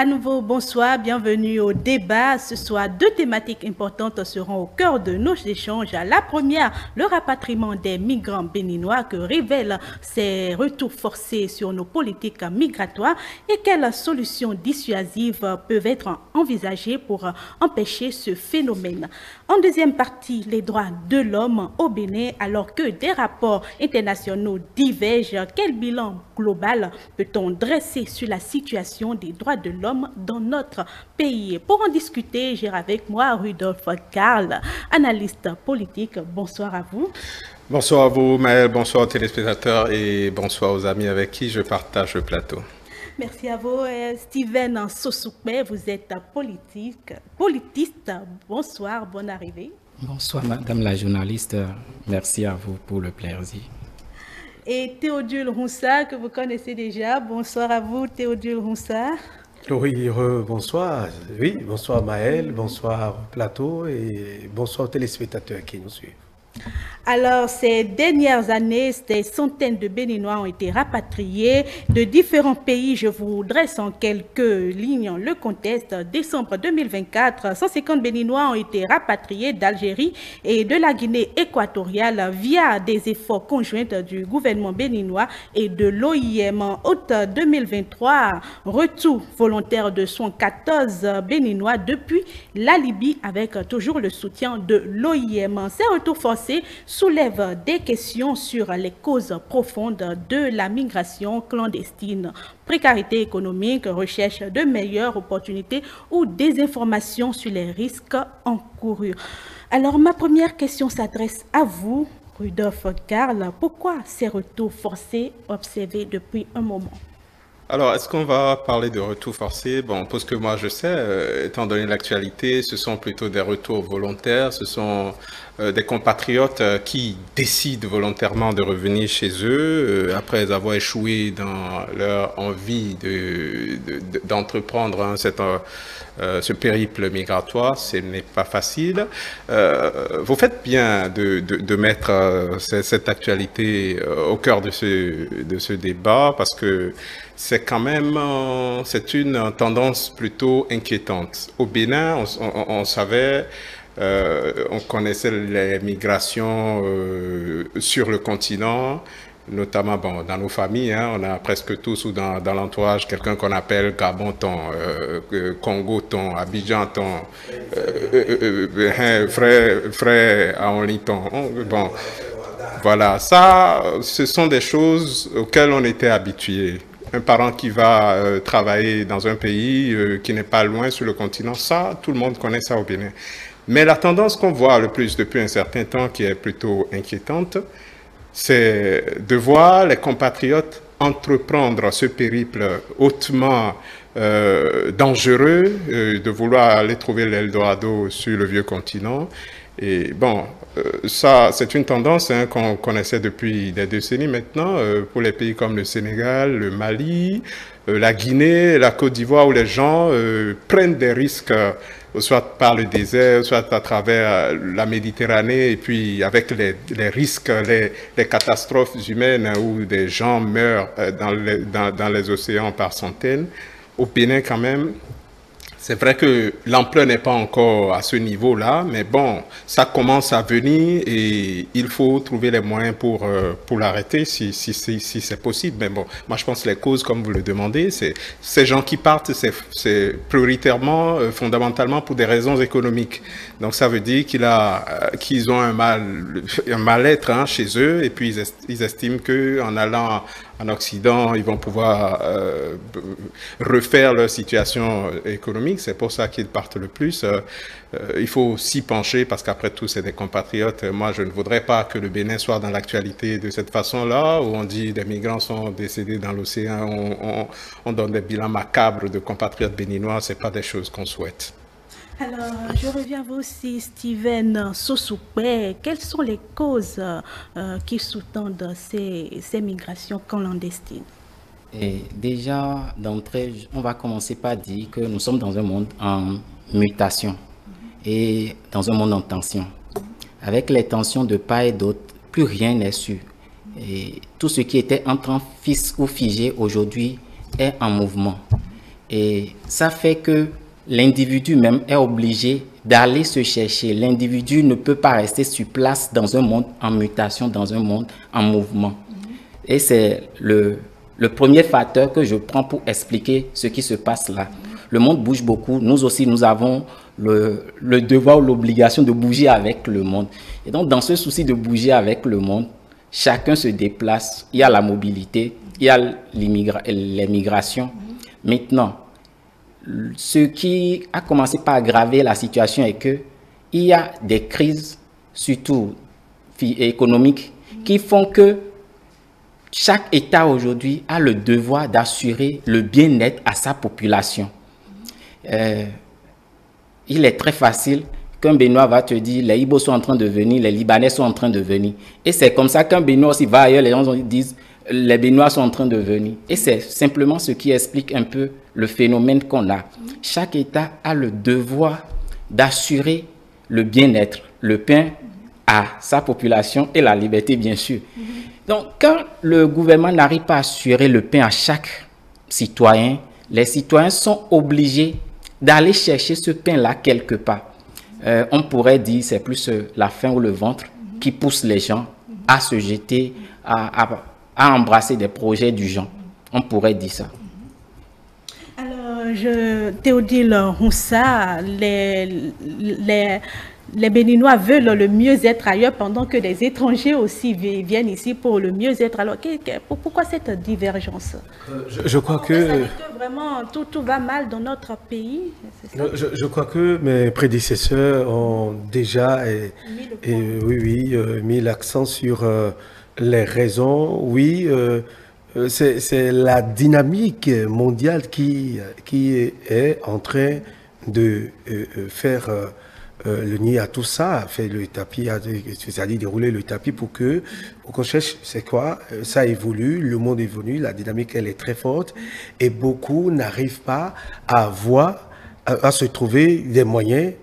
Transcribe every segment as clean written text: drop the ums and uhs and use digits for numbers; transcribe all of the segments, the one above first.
À nouveau, bonsoir, bienvenue au débat. Ce soir, deux thématiques importantes seront au cœur de nos échanges. La première, le rapatriement des migrants béninois que révèlent ces retours forcés sur nos politiques migratoires et quelles solutions dissuasives peuvent être envisagées pour empêcher ce phénomène. En deuxième partie, les droits de l'homme au Bénin, alors que des rapports internationaux divergent, quel bilan global peut-on dresser sur la situation des droits de l'homme dans notre pays? Pour en discuter, j'ai avec moi Rudolf Karl, analyste politique. Bonsoir à vous. Bonsoir à vous, Maël, bonsoir aux téléspectateurs et bonsoir aux amis avec qui je partage le plateau. Merci à vous. Steven Sosukpe, vous êtes politiste. Bonsoir, bonne arrivée. Bonsoir, madame la journaliste. Merci à vous pour le plaisir. Et Théodule Roussard, que vous connaissez déjà. Bonsoir à vous, Théodule Roussard. Oui, bonsoir. Oui, bonsoir Maël, bonsoir au plateau et bonsoir aux téléspectateurs qui nous suivent. Alors, ces dernières années, des centaines de Béninois ont été rapatriés de différents pays. Je vous dresse en quelques lignes le contexte. Décembre 2024, 150 Béninois ont été rapatriés d'Algérie et de la Guinée équatoriale via des efforts conjoints du gouvernement béninois et de l'OIM. En août 2023, retour volontaire de 114 Béninois depuis la Libye avec toujours le soutien de l'OIM. Ces retours forcés soulève des questions sur les causes profondes de la migration clandestine, précarité économique, recherche de meilleures opportunités ou désinformation sur les risques encourus. Alors, ma première question s'adresse à vous, Rudolf Karl. Pourquoi ces retours forcés observés depuis un moment? Alors, est-ce qu'on va parler de retour forcé? Bon, pour ce que moi je sais, étant donné l'actualité, ce sont plutôt des retours volontaires, ce sont des compatriotes qui décident volontairement de revenir chez eux après avoir échoué dans leur envie d'entreprendre ce périple migratoire. Ce n'est pas facile. Vous faites bien de mettre cette actualité au cœur de ce débat parce que c'est quand même une tendance plutôt inquiétante. Au Bénin, on savait, on connaissait les migrations sur le continent, notamment bon, dans nos familles, hein, on a presque tous ou dans l'entourage quelqu'un qu'on appelle Gabon-ton, Congo-ton, Abidjan-ton, frère Aonli-ton. Bon, voilà, ça, ce sont des choses auxquelles on était habitués. Un parent qui va travailler dans un pays qui n'est pas loin sur le continent, ça, tout le monde connaît ça au Bénin. Mais la tendance qu'on voit le plus depuis un certain temps, qui est plutôt inquiétante, c'est de voir les compatriotes entreprendre ce périple hautement dangereux, de vouloir aller trouver l'Eldorado sur le vieux continent. Et bon, ça, c'est une tendance hein, qu'on connaissait depuis des décennies maintenant pour les pays comme le Sénégal, le Mali, la Guinée, la Côte d'Ivoire, où les gens prennent des risques, soit par le désert, soit à travers la Méditerranée, et puis avec les risques, les catastrophes humaines où des gens meurent dans les océans par centaines. Au Bénin, quand même, c'est vrai que l'ampleur n'est pas encore à ce niveau-là, mais bon, ça commence à venir et il faut trouver les moyens pour l'arrêter si c'est possible. Mais bon, moi je pense que les causes, comme vous le demandez, c'est ces gens qui partent, c'est prioritairement, fondamentalement pour des raisons économiques. Donc ça veut dire qu'ils ont un mal-être hein, chez eux et puis ils estiment qu'en allant en Occident, ils vont pouvoir refaire leur situation économique. C'est pour ça qu'ils partent le plus. Il faut s'y pencher parce qu'après tout, c'est des compatriotes. Moi, je ne voudrais pas que le Bénin soit dans l'actualité de cette façon-là, où on dit des migrants sont décédés dans l'océan, on donne des bilans macabres de compatriotes béninois. Ce n'est pas des choses qu'on souhaite. Alors, je reviens à vous aussi, Steven Sosukpe. Quelles sont les causes qui sous-tendent ces migrations clandestines? Et déjà, d'entrée, on va commencer par dire que nous sommes dans un monde en mutation et dans un monde en tension. Avec les tensions de part et d'autre, plus rien n'est sûr. Et tout ce qui était en train fixe ou figé aujourd'hui est en mouvement. Et ça fait que l'individu même est obligé d'aller se chercher. L'individu ne peut pas rester sur place dans un monde en mutation, dans un monde en mouvement. Et c'est le premier facteur que je prends pour expliquer ce qui se passe là. Le monde bouge beaucoup. Nous aussi, nous avons le devoir ou l'obligation de bouger avec le monde. Et donc, dans ce souci de bouger avec le monde, chacun se déplace. Il y a la mobilité, il y a les migrations. Maintenant, ce qui a commencé par aggraver la situation est qu'il y a des crises, surtout économiques, qui font que chaque État aujourd'hui a le devoir d'assurer le bien-être à sa population. Il est très facile qu'un Béninois va te dire les Igbos sont en train de venir, les Libanais sont en train de venir. Et c'est comme ça qu'un Béninois aussi va ailleurs, les gens disent les Béninois sont en train de venir. Et c'est simplement ce qui explique un peu le phénomène qu'on a. Chaque État a le devoir d'assurer le bien-être, le pain à sa population et la liberté, bien sûr. Donc, quand le gouvernement n'arrive pas à assurer le pain à chaque citoyen, les citoyens sont obligés d'aller chercher ce pain-là quelque part. On pourrait dire c'est plus la faim ou le ventre qui pousse les gens à se jeter, à embrasser des projets du genre. On pourrait dire ça. Alors, Théodile Roussa, les Béninois veulent le mieux-être ailleurs pendant que des étrangers aussi viennent ici pour le mieux-être. Alors, pourquoi cette divergence? Je crois que... vraiment tout va mal dans notre pays. Je crois que mes prédécesseurs ont déjà mis l'accent sur les raisons. Oui, c'est la dynamique mondiale qui est en train de faire... le nid à tout ça, fait le tapis, c'est-à-dire dérouler le tapis pour qu'on cherche c'est quoi, ça évolue, le monde évolue, la dynamique elle est très forte et beaucoup n'arrivent pas à se trouver des moyens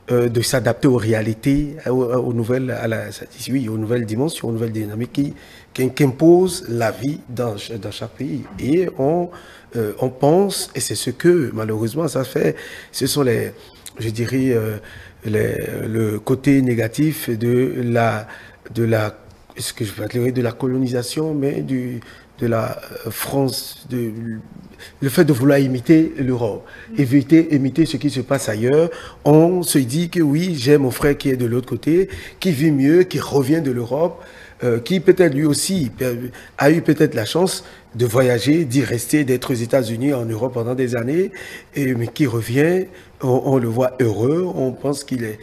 de s'adapter aux réalités, aux nouvelles dimensions, aux nouvelles dynamiques qui imposent la vie dans chaque pays. Et on pense, et c'est ce que malheureusement ça fait, ce sont je dirais, le côté négatif de la colonisation, mais de la France, le fait de vouloir imiter l'Europe, imiter ce qui se passe ailleurs. On se dit que oui, j'ai mon frère qui est de l'autre côté, qui vit mieux, qui revient de l'Europe, qui peut-être lui aussi a eu peut-être la chance de voyager, d'y rester, d'être aux États-Unis, en Europe pendant des années, mais qui revient, on le voit heureux, on pense qu'il est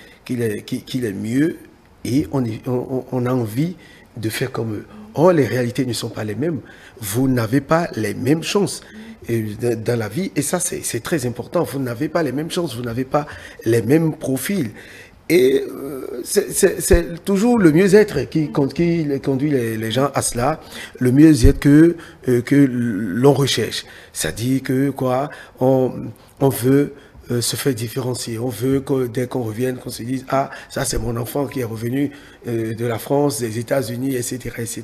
mieux et on a envie de faire comme eux. Or, les réalités ne sont pas les mêmes. Vous n'avez pas les mêmes chances dans la vie et ça, c'est très important. Vous n'avez pas les mêmes chances, vous n'avez pas les mêmes profils. Et c'est toujours le mieux-être qui conduit les gens à cela, le mieux-être que l'on recherche. C'est-à-dire que on veut se faire différencier. On veut que dès qu'on revienne, qu'on se dise ah ça c'est mon enfant qui est revenu de la France, des États-Unis, etc., etc.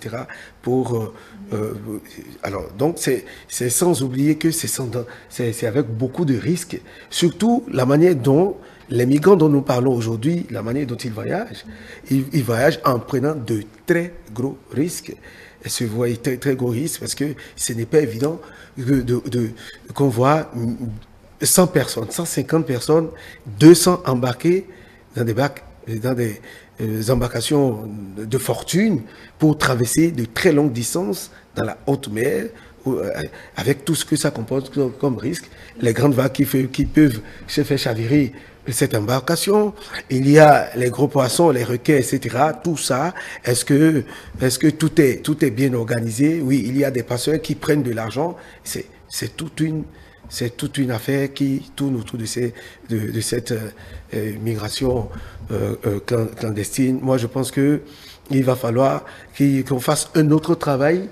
Alors donc c'est sans oublier que c'est avec beaucoup de risques, surtout la manière dont les migrants dont nous parlons aujourd'hui, la manière dont ils voyagent, ils voyagent en prenant de très gros risques. Et se voient très, très gros risques parce que ce n'est pas évident qu'on voit 100 personnes, 150 personnes, 200 embarqués dans des embarcations de fortune pour traverser de très longues distances dans la haute mer, avec tout ce que ça comporte comme risque. Les grandes vagues qui peuvent se faire chavirer cette embarcation, il y a les gros poissons, les requins, etc. Tout ça, est-ce que tout est bien organisé? Oui, il y a des passeurs qui prennent de l'argent. C'est toute une affaire qui tourne autour de cette migration clandestine. Moi, je pense que il va falloir qu'on fasse un autre travail,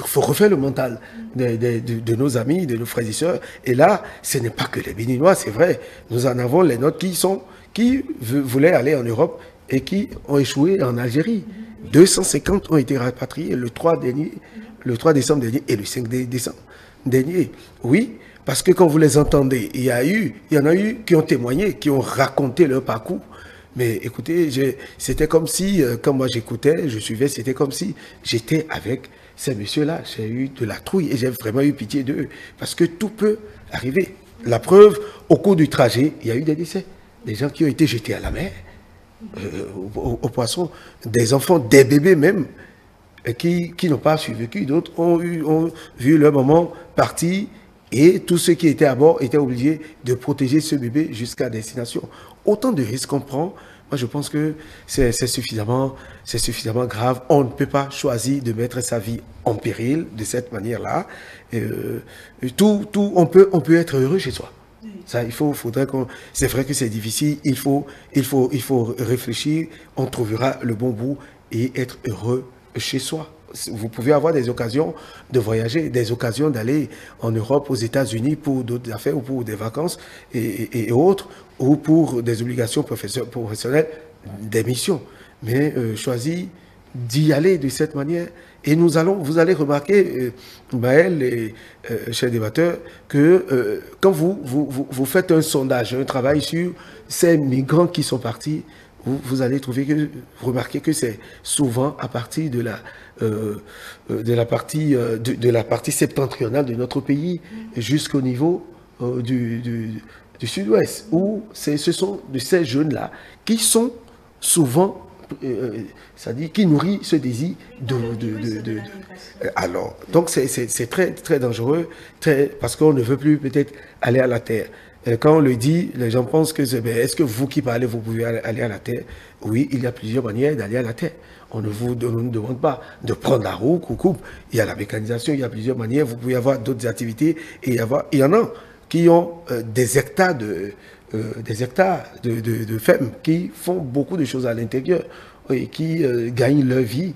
faut refaire le mental de nos amis, de nos frères et sœurs. Et là, ce n'est pas que les Béninois, c'est vrai. Nous en avons les nôtres qui voulaient aller en Europe, et qui ont échoué en Algérie. 250 ont été rapatriés le 3 décembre dernier et le 5 décembre dernier. Oui, parce que quand vous les entendez, il y en a eu qui ont témoigné, qui ont raconté leur parcours. Mais écoutez, c'était comme si, quand moi j'écoutais, je suivais, c'était comme si j'étais avec ces messieurs-là. J'ai eu de la trouille et j'ai vraiment eu pitié d'eux. Parce que tout peut arriver. La preuve, au cours du trajet, il y a eu des décès. Des gens qui ont été jetés à la mer, aux poissons, des enfants, des bébés même, qui n'ont pas survécu. D'autres ont vu leur maman partir et tous ceux qui étaient à bord étaient obligés de protéger ce bébé jusqu'à destination. Autant de risques qu'on prend, moi je pense que c'est suffisamment grave. On ne peut pas choisir de mettre sa vie en péril de cette manière-là. On peut être heureux chez soi. Ça, c'est vrai que c'est difficile, il faut réfléchir, on trouvera le bon bout et être heureux chez soi. Vous pouvez avoir des occasions de voyager, des occasions d'aller en Europe, aux États-Unis pour d'autres affaires ou pour des vacances et autres, ou pour des obligations professionnelles, des missions. Mais choisir d'y aller de cette manière. Et vous allez remarquer, Maël et chers débatteurs, que quand vous faites un sondage, un travail sur ces migrants qui sont partis, vous allez remarquer que c'est souvent à partir de la partie septentrionale de notre pays jusqu'au niveau du sud-ouest, où ce sont de ces jeunes-là qui sont souvent c'est-à-dire qui nourrit ce désir alors, donc c'est très, très dangereux, parce qu'on ne veut plus peut-être aller à la terre. Quand on le dit, les gens pensent que est-ce que vous qui parlez, vous pouvez aller à la terre? Oui, il y a plusieurs manières d'aller à la terre. On ne vous demande pas de prendre la roue, il y a la mécanisation, il y a plusieurs manières, vous pouvez avoir d'autres activités, et il y en a qui ont des hectares de femmes qui font beaucoup de choses à l'intérieur et qui gagnent leur vie.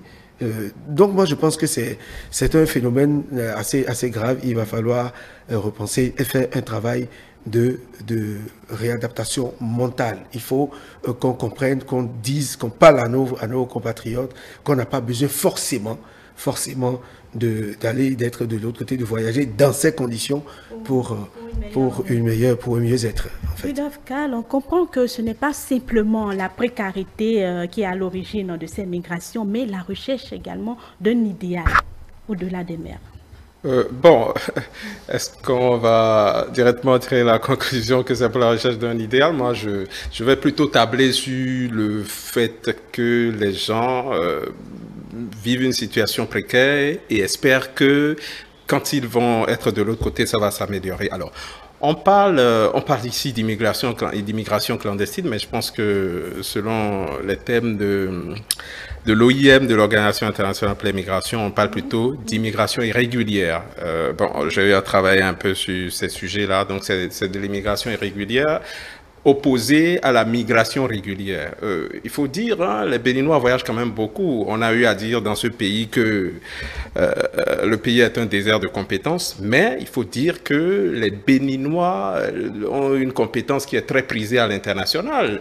Donc moi je pense que c'est un phénomène assez grave. Il va falloir repenser et faire un travail de réadaptation mentale. Il faut qu'on comprenne, qu'on dise, qu'on parle à nos compatriotes qu'on n'a pas besoin forcément d'être de l'autre côté, de voyager dans ces conditions pour un mieux-être. En fait. Rudolf Karl, on comprend que ce n'est pas simplement la précarité qui est à l'origine de ces migrations, mais la recherche également d'un idéal au-delà des mers. Est-ce qu'on va directement tirer la conclusion que c'est pour la recherche d'un idéal? Moi, je vais plutôt tabler sur le fait que les gens vivent une situation précaire et espèrent que quand ils vont être de l'autre côté, ça va s'améliorer. Alors, on parle ici d'immigration clandestine, mais je pense que selon les thèmes de l'OIM, de l'Organisation internationale pour les migrations, on parle plutôt d'immigration irrégulière. J'ai eu à travailler un peu sur ces sujets-là, donc c'est de l'immigration irrégulière opposée à la migration régulière. Il faut dire, les Béninois voyagent quand même beaucoup. On a eu à dire dans ce pays que le pays est un désert de compétences, mais il faut dire que les Béninois ont une compétence qui est très prisée à l'international.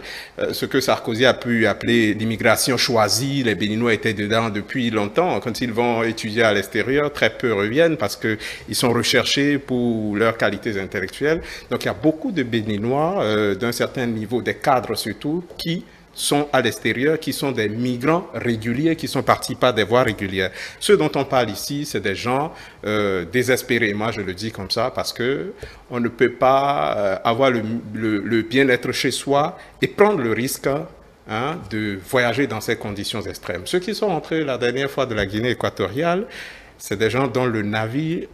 Ce que Sarkozy a pu appeler l'immigration choisie, les Béninois étaient dedans depuis longtemps. Quand ils vont étudier à l'extérieur, très peu reviennent parce qu'ils sont recherchés pour leurs qualités intellectuelles. Donc il y a beaucoup de Béninois d'un certain niveau, des cadres surtout, qui sont à l'extérieur, qui sont des migrants réguliers, qui sont partis par des voies régulières. Ceux dont on parle ici, c'est des gens désespérés. Moi, je le dis comme ça parce que on ne peut pas avoir le bien-être chez soi et prendre le risque de voyager dans ces conditions extrêmes. Ceux qui sont rentrés la dernière fois de la Guinée équatoriale, c'est des gens dont le navire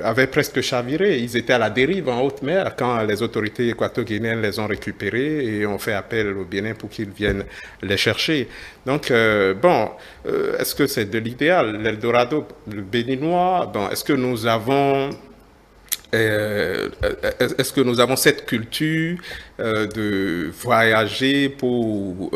avaient presque chaviré. Ils étaient à la dérive en haute mer quand les autorités équato-guinéennes les ont récupérés et ont fait appel au Bénin pour qu'ils viennent les chercher. Donc, est-ce que c'est de l'idéal? L'Eldorado, le Béninois, est-ce que nous avons Est-ce que nous avons cette culture de voyager pour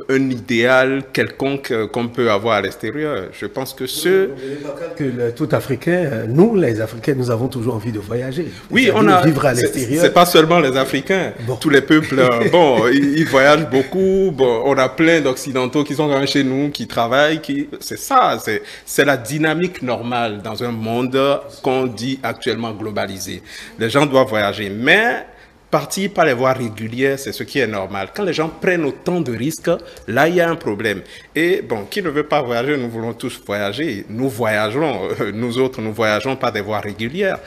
un idéal quelconque qu'on peut avoir à l'extérieur? Je pense que tout Africain, nous les Africains, nous avons toujours envie de voyager. Oui, vivre à l'extérieur. C'est pas seulement les Africains. Bon. Tous les peuples, bon, ils voyagent beaucoup. Bon, on a plein d'Occidentaux qui sont quand même chez nous, qui travaillent. C'est ça, c'est la dynamique normale dans un monde qu'on dit actuellement globalisé. Les gens doivent voyager, mais partir par les voies régulières, c'est ce qui est normal. Quand les gens prennent autant de risques, là, il y a un problème. Et bon, qui ne veut pas voyager, nous voulons tous voyager. Nous voyageons, nous autres, nous voyageons par des voies régulières.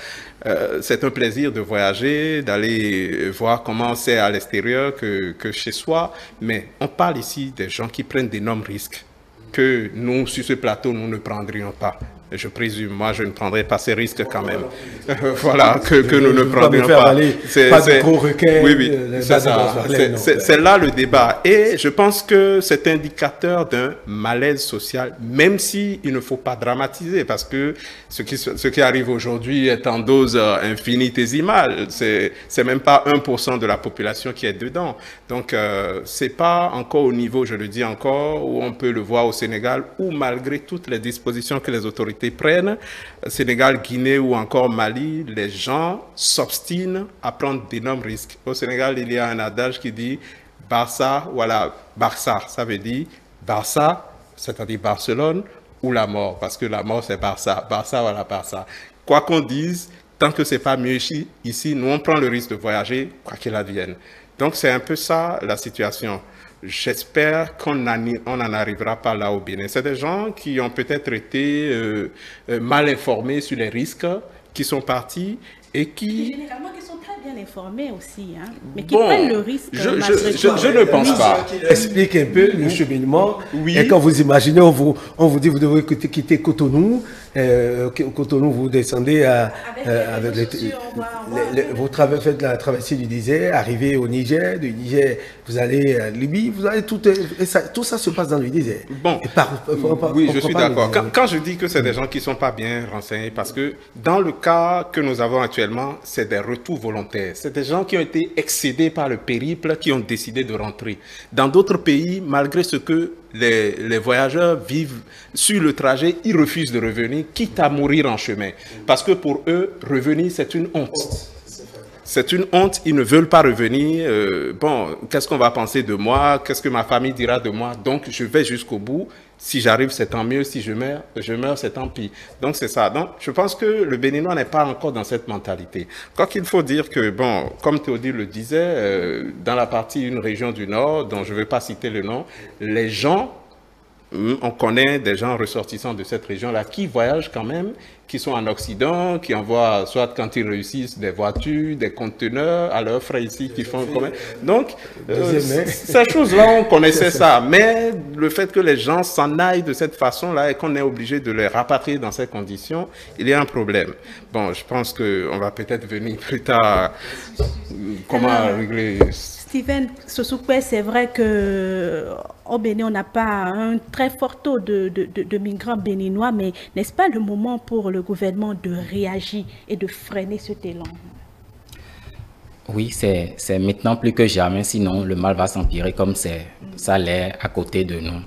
C'est un plaisir de voyager, d'aller voir comment c'est à l'extérieur que chez soi. Mais on parle ici des gens qui prennent d'énormes risques que nous, sur ce plateau, nous ne prendrions pas. Je présume, moi, je ne prendrai pas ces risques quand même. Voilà, que nous ne prendrions pas. Pas de gros requins. Oui, c'est ça. C'est là le débat. Et je pense que c'est indicateur d'un malaise social, même s'il ne faut pas dramatiser, parce que ce qui arrive aujourd'hui est en dose infinitésimale. C'est même pas 1% de la population qui est dedans. Donc, c'est pas encore au niveau, je le dis encore, où on peut le voir au Sénégal, où malgré toutes les dispositions que les autorités prennent, Sénégal, Guinée ou encore Mali, les gens s'obstinent à prendre d'énormes risques. Au Sénégal, il y a un adage qui dit Barça, voilà, Barça, ça veut dire Barça, c'est-à-dire Barcelone, ou la mort, parce que la mort c'est Barça, Barça, voilà, Barça. Quoi qu'on dise, tant que c'est pas mieux ici, nous on prend le risque de voyager, quoi qu'il advienne. Donc c'est un peu ça la situation. J'espère qu'on n'en arrivera pas là au Bénin. C'est des gens qui ont peut-être été mal informés sur les risques, qui sont partis et qui... Généralement, qui sont très bien informés aussi, hein, mais qui prennent le risque. Je ne pense pas. Explique un peu le cheminement. Oui. Et quand vous imaginez, on vous dit vous devez quitter Cotonou. Cotonou, vous descendez vous faites la traversée du désert, arrivez au Niger, du Niger, vous allez à Libye, vous allez tout ça se passe dans le désert. Bon, oui, je suis d'accord. Quand je dis que c'est des gens qui ne sont pas bien renseignés, parce que dans le cas que nous avons actuellement, c'est des retours volontaires. C'est des gens qui ont été excédés par le périple, qui ont décidé de rentrer. Dans d'autres pays, malgré ce que les voyageurs vivent sur le trajet, ils refusent de revenir, quitte à mourir en chemin. Parce que pour eux, revenir, c'est une honte. C'est une honte, ils ne veulent pas revenir. Bon, qu'est-ce qu'on va penser de moi? Qu'est-ce que ma famille dira de moi? Donc, je vais jusqu'au bout. Si j'arrive, c'est tant mieux. Si je meurs, c'est tant pis. Donc, c'est ça. Donc, je pense que le Béninois n'est pas encore dans cette mentalité. Quoi qu'il faut dire que, bon, comme Théodile le disait, dans la partie, une région du Nord, dont je ne vais pas citer le nom, les gens, on connaît des gens ressortissants de cette région-là qui voyagent quand même, qui sont en Occident, qui envoient, soit quand ils réussissent, des voitures, des conteneurs à leurs frais ici, qui font comme... Donc, ces choses-là, on connaissait ça. Mais le fait que les gens s'en aillent de cette façon-là et qu'on est obligé de les rapatrier dans ces conditions, il y a un problème. Bon, je pense qu'on va peut-être venir plus tard comment régler... Steven Sosukwe, c'est vrai qu'au Bénin, on n'a pas un très fort taux de migrants béninois, mais n'est-ce pas le moment pour le gouvernement de réagir et de freiner cet élan? Oui, c'est maintenant plus que jamais, sinon le mal va s'empirer comme ça l'est à côté de nous.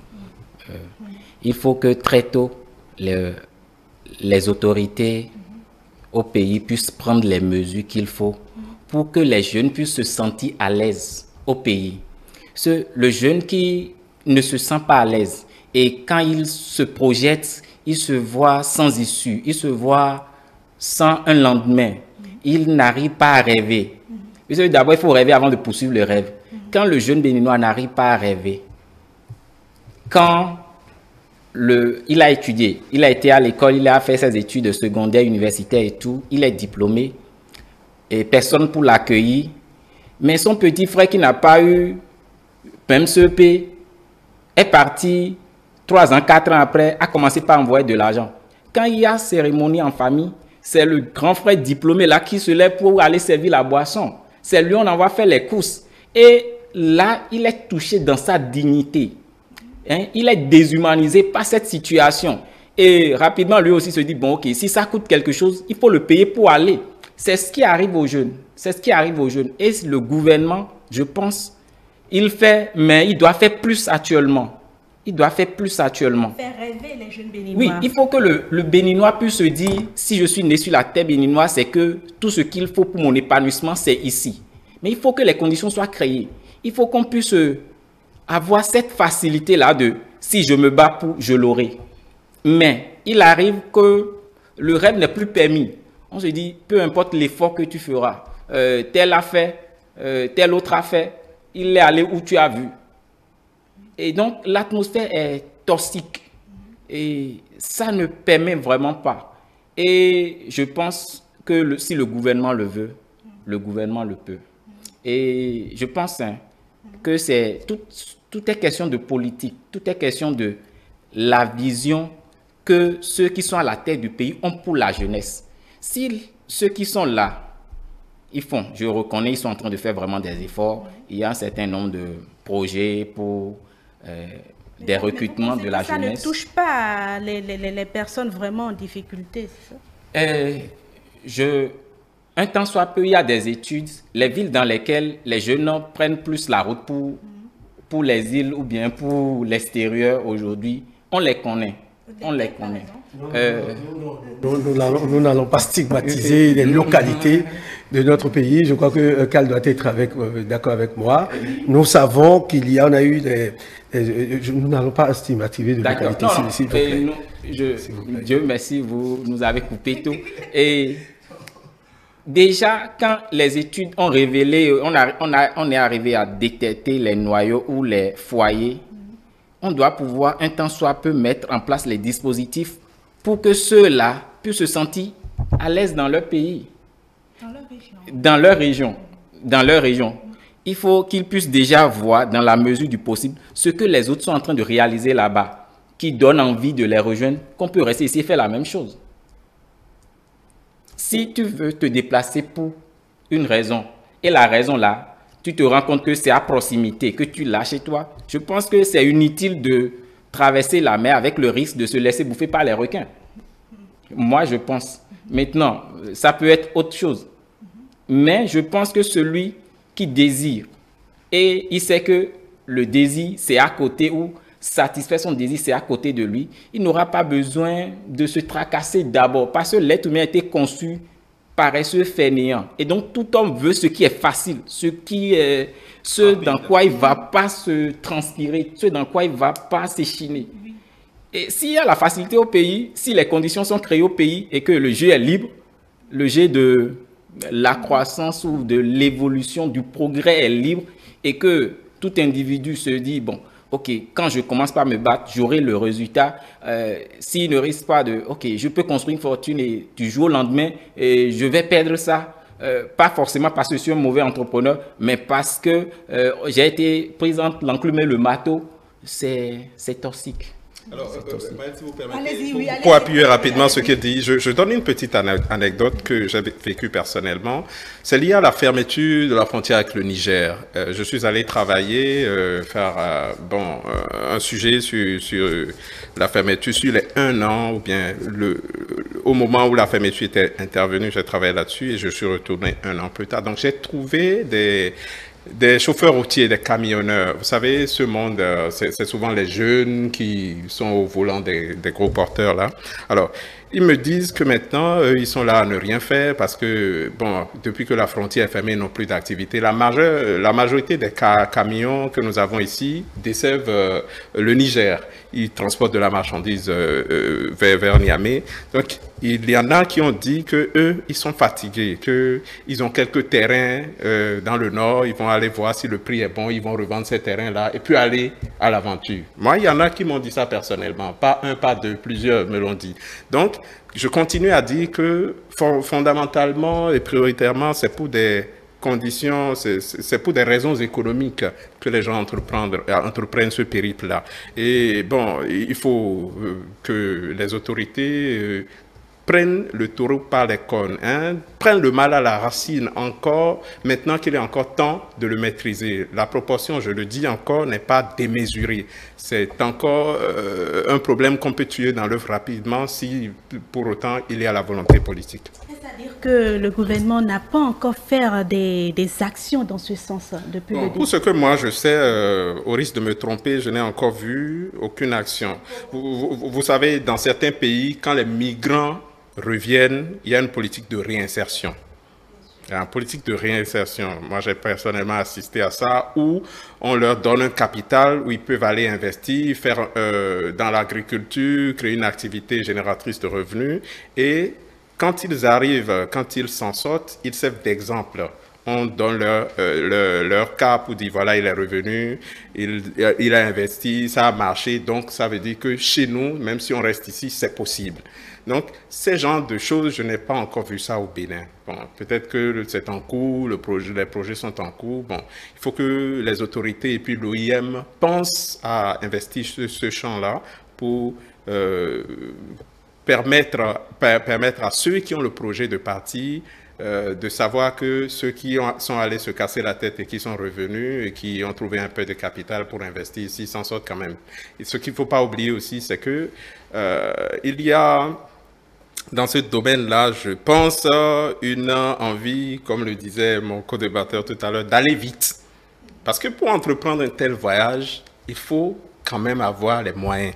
Il faut que très tôt, les autorités au pays puissent prendre les mesures qu'il faut pour que les jeunes puissent se sentir à l'aise au pays. Le jeune qui ne se sent pas à l'aise et quand il se projette, il se voit sans issue, il se voit sans un lendemain, il n'arrive pas à rêver. D'abord, il faut rêver avant de poursuivre le rêve. Quand le jeune béninois n'arrive pas à rêver, quand il a étudié, il a été à l'école, il a fait ses études secondaires, universitaires et tout, il est diplômé, et personne pour l'accueillir. Mais son petit frère qui n'a pas eu même CEP est parti 3 ans, 4 ans après, a commencé par envoyer de l'argent. Quand il y a cérémonie en famille, c'est le grand frère diplômé là qui se lève pour aller servir la boisson. C'est lui, on envoie faire les courses. Et là, il est touché dans sa dignité. Il est déshumanisé par cette situation. Et rapidement, lui aussi se dit, bon, ok, si ça coûte quelque chose, il faut le payer pour aller. C'est ce qui arrive aux jeunes. C'est ce qui arrive aux jeunes. Et le gouvernement, je pense, il fait, mais il doit faire plus actuellement. Il doit faire plus actuellement. Faire rêver les jeunes béninois. Oui, il faut que le béninois puisse se dire, si je suis né sur la terre béninoise, c'est que tout ce qu'il faut pour mon épanouissement, c'est ici. Mais il faut que les conditions soient créées. Il faut qu'on puisse avoir cette facilité-là de, si je me bats pour, je l'aurai. Mais il arrive que le rêve n'est plus permis. On se dit, peu importe l'effort que tu feras, tel a fait, tel autre a fait, il est allé où tu as vu. Et donc, l'atmosphère est toxique. Et ça ne permet vraiment pas. Et je pense que si le gouvernement le veut, le gouvernement le peut. Et je pense que c'est tout est question de politique, tout est question de la vision que ceux qui sont à la tête du pays ont pour la jeunesse. Si ceux qui sont là, ils font, je reconnais, ils sont en train de faire vraiment des efforts. Il y a un certain nombre de projets pour des recrutements de la jeunesse. Ça ne touche pas les personnes vraiment en difficulté, c'est ça? Un temps soit peu, il y a des études, les villes dans lesquelles les jeunes prennent plus la route pour les îles ou bien pour l'extérieur aujourd'hui, on les connaît. On les connaît. Nous n'allons pas stigmatiser les localités de notre pays. Je crois que Cal doit être d'accord avec moi. Nous savons qu'il y en a eu nous n'allons pas stigmatiser de localités. S'il vous plaît. Dieu merci, vous nous avez coupé tout. Et déjà, quand les études ont révélé, on est arrivé à détecter les noyaux ou les foyers, on doit pouvoir, un temps soit peu, mettre en place les dispositifs pour que ceux-là puissent se sentir à l'aise dans leur pays. Dans leur région. Il faut qu'ils puissent déjà voir, dans la mesure du possible, ce que les autres sont en train de réaliser là-bas, qui donne envie de les rejoindre, qu'on peut rester ici et faire la même chose. Si tu veux te déplacer pour une raison, et la raison là, tu te rends compte que c'est à proximité, que tu l'as chez toi, je pense que c'est inutile de traverser la mer avec le risque de se laisser bouffer par les requins. Moi, je pense. Maintenant, ça peut être autre chose. Mais je pense que celui qui désire, et il sait que le désir, c'est à côté, ou satisfaire son désir, c'est à côté de lui, il n'aura pas besoin de se tracasser d'abord, parce que l'être humain a été conçu paresseux, fainéant. Et donc, tout homme veut ce qui est facile, ce dans quoi il ne va pas se transpirer, ce dans quoi il ne va pas s'échiner. Et s'il y a la facilité au pays, si les conditions sont créées au pays et que le jeu est libre, le jeu de la croissance ou de l'évolution, du progrès est libre, et que tout individu se dit, bon, ok, quand je commence par me battre, j'aurai le résultat. S'il ne risque pas de, ok, je peux construire une fortune et du jour au lendemain, et je vais perdre ça. Pas forcément parce que je suis un mauvais entrepreneur, mais parce que j'ai été pris entre l'enclume et le marteau. C'est toxique. Alors, Maëlle, si vous permettez, pour appuyer rapidement ce qu'il dit, je donne une petite anecdote que j'ai vécue personnellement. C'est lié à la fermeture de la frontière avec le Niger. Je suis allé travailler, faire un sujet sur la fermeture, sur les 1 an, ou bien au moment où la fermeture était intervenue, j'ai travaillé là-dessus et je suis retourné 1 an plus tard. Donc, j'ai trouvé des chauffeurs routiers, des camionneurs. Vous savez, ce monde, c'est souvent les jeunes qui sont au volant des gros porteurs là. Alors, ils me disent que maintenant, ils sont là à ne rien faire parce que, bon, depuis que la frontière est fermée, ils n'ont plus d'activité. La majorité des camions que nous avons ici desservent le Niger. Ils transportent de la marchandise vers Niamey. Donc, il y en a qui ont dit que eux, ils sont fatigués, qu'ils ont quelques terrains dans le nord, ils vont aller voir si le prix est bon, ils vont revendre ces terrains-là et puis aller à l'aventure. Moi, il y en a qui m'ont dit ça personnellement, pas un, pas deux, plusieurs me l'ont dit. Donc, je continue à dire que fondamentalement et prioritairement, c'est pour des conditions, c'est pour des raisons économiques que les gens entreprennent ce périple-là. Et bon, il faut que les autorités prennent le taureau par les cornes, hein, prennent le mal à la racine encore, maintenant qu'il est encore temps de le maîtriser. La proportion, je le dis encore, n'est pas démesurée. C'est encore un problème qu'on peut tuer dans l'œuf rapidement si pour autant il y a la volonté politique. C'est-à-dire que le gouvernement n'a pas encore fait des actions dans ce sens depuis le début. Pour ce que moi je sais, au risque de me tromper, je n'ai encore vu aucune action. Vous savez, dans certains pays, quand les migrants reviennent, il y a une politique de réinsertion. Il y a une politique de réinsertion. Moi, j'ai personnellement assisté à ça, où on leur donne un capital où ils peuvent aller investir, faire dans l'agriculture, créer une activité génératrice de revenus. Et quand ils arrivent, quand ils s'en sortent, ils servent d'exemple. On donne leur cas pour dire, voilà, il est revenu, il a investi, ça a marché. Donc, ça veut dire que chez nous, même si on reste ici, c'est possible. Donc, ces genres de choses, je n'ai pas encore vu ça au Bénin. Bon, peut-être que c'est en cours, les projets sont en cours. Bon, il faut que les autorités et puis l'OIM pensent à investir sur ce champ-là pour permettre à ceux qui ont le projet de partir de savoir que ceux qui sont allés se casser la tête et qui sont revenus et qui ont trouvé un peu de capital pour investir ici s'en sortent quand même. Et ce qu'il ne faut pas oublier aussi, c'est que il y a dans ce domaine-là, je pense, une envie, comme le disait mon co-débatteur tout à l'heure, d'aller vite. Parce que pour entreprendre un tel voyage, il faut quand même avoir les moyens.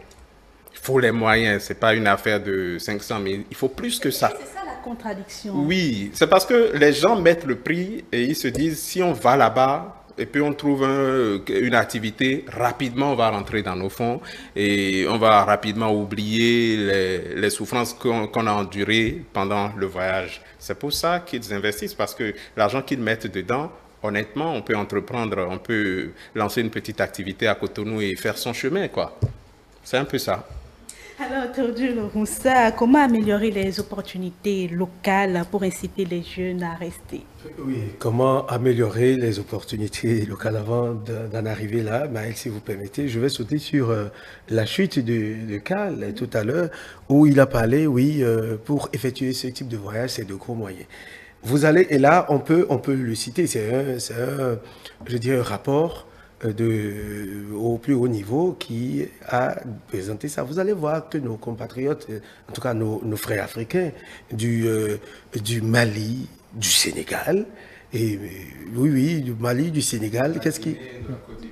Il faut les moyens, ce n'est pas une affaire de 500 000, il faut plus que ça. C'est ça la contradiction. Oui, c'est parce que les gens mettent le prix et ils se disent, si on va là-bas, et puis on trouve une activité, rapidement on va rentrer dans nos fonds et on va rapidement oublier les souffrances qu'on a endurées pendant le voyage. C'est pour ça qu'ils investissent, parce que l'argent qu'ils mettent dedans, honnêtement, on peut entreprendre, on peut lancer une petite activité à Cotonou et faire son chemin, quoi. C'est un peu ça. Alors, Théodule Roussa, comment améliorer les opportunités locales pour inciter les jeunes à rester? Oui, comment améliorer les opportunités locales avant d'en arriver là? Maël, si vous permettez, je vais sauter sur la chute de Cal tout à l'heure, où il a parlé, oui, pour effectuer ce type de voyage, c'est de gros moyens. Vous allez, et là, on peut le citer, c'est je dirais, un rapport au plus haut niveau qui a présenté ça. Vous allez voir que nos compatriotes, en tout cas nos frères africains du Mali, du Sénégal, et oui, du Mali, du Sénégal,